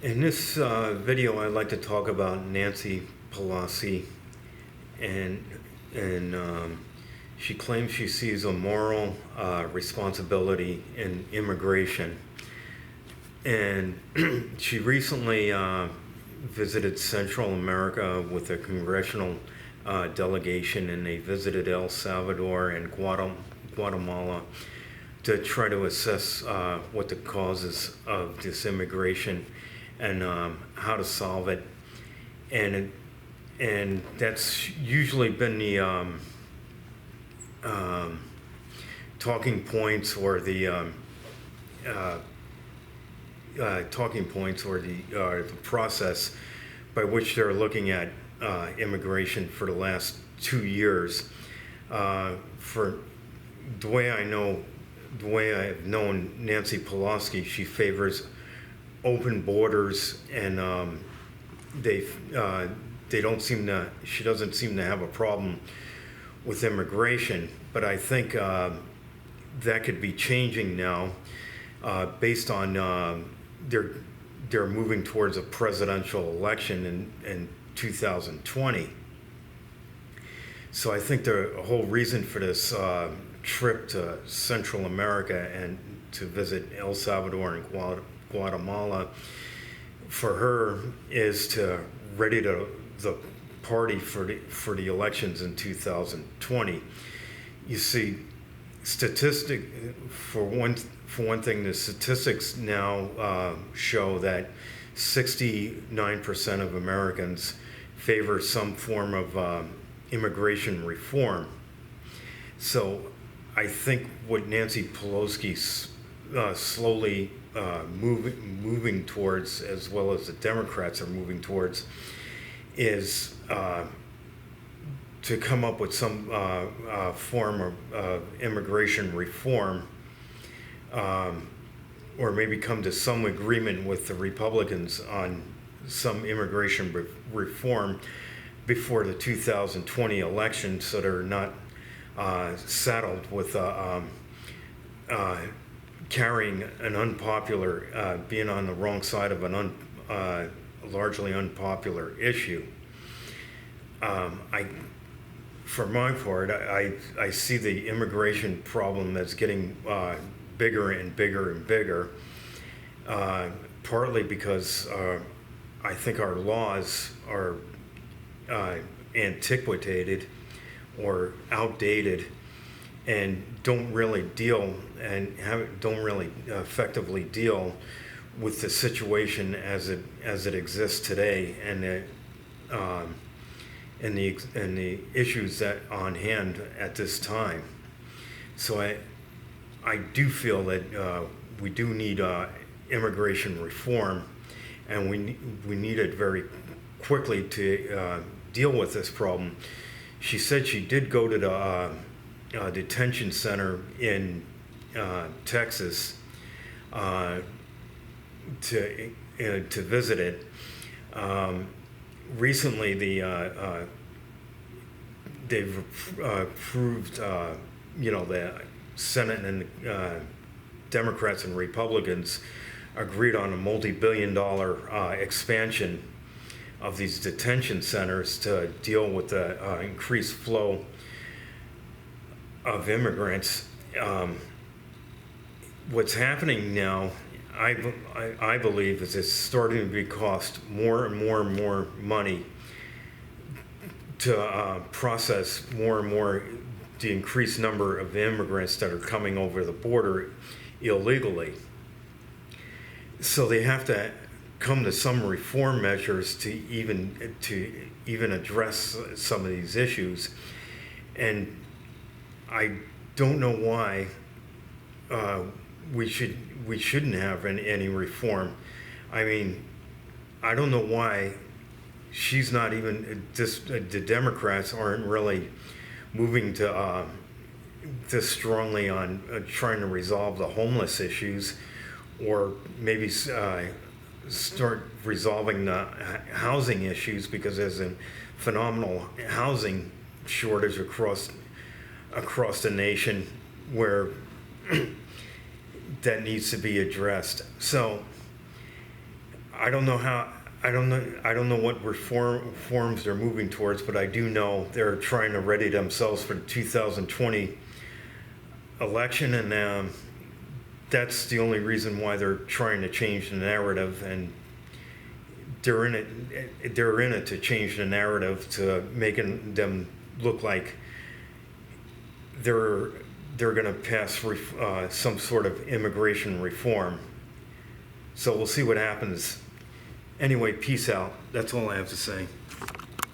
In this video, I'd like to talk about Nancy Pelosi, and and she claims she sees a moral responsibility in immigration. And she recently visited Central America with a congressional delegation, and they visited El Salvador and Guatemala to try to assess what the causes of this immigration and how to solve it. And that's usually been the talking points or the the process by which they're looking at immigration for the last 2 years. For the way I've known Nancy Pelosi, she favors open borders, and she doesn't seem to have a problem with immigration. But I think that could be changing now, based on they're moving towards a presidential election in 2020. So I think the whole reason for this trip to Central America and to visit El Salvador and Guatemala for her is to ready the party for the elections in 2020. You see, for one thing, the statistics now show that 69% of Americans favor some form of immigration reform. So I think what Nancy Pelosi's slowly moving towards, as well as the Democrats are moving towards, is to come up with some form of immigration reform, or maybe come to some agreement with the Republicans on some immigration reform before the 2020 election, so they're not saddled with carrying an unpopular, being on the wrong side of an largely unpopular issue. For my part, I see the immigration problem that's getting bigger and bigger and bigger, partly because I think our laws are antiquated or outdated and don't really effectively deal with the situation as it exists today, and the issues that on hand at this time. So I do feel that we do need immigration reform, and we need it very quickly to deal with this problem. She said she did go to the detention center in Texas to visit it. Recently, they've approved, the Senate and Democrats and Republicans agreed on a multi-billion-dollar expansion of these detention centers to deal with the increased flow of immigrants. What's happening now, I believe, is it's starting to cost more and more and more money to process more and more the increased number of immigrants that are coming over the border illegally. So they have to come to some reform measures to even address some of these issues. And I don't know why we shouldn't have any reform. I mean, I don't know why she's not even the Democrats aren't really moving to this strongly on trying to resolve the homeless issues, or maybe start resolving the housing issues, because there's a phenomenal housing shortage across the nation where that needs to be addressed. So I don't know how. I don't know what reforms they're moving towards, but I do know they're trying to ready themselves for the 2020 election, and that's the only reason why they're trying to change the narrative. And they're in it. They're in it to change the narrative, to making them look like they're going to pass some sort of immigration reform. So we'll see what happens. Anyway, peace out. That's all I have to say.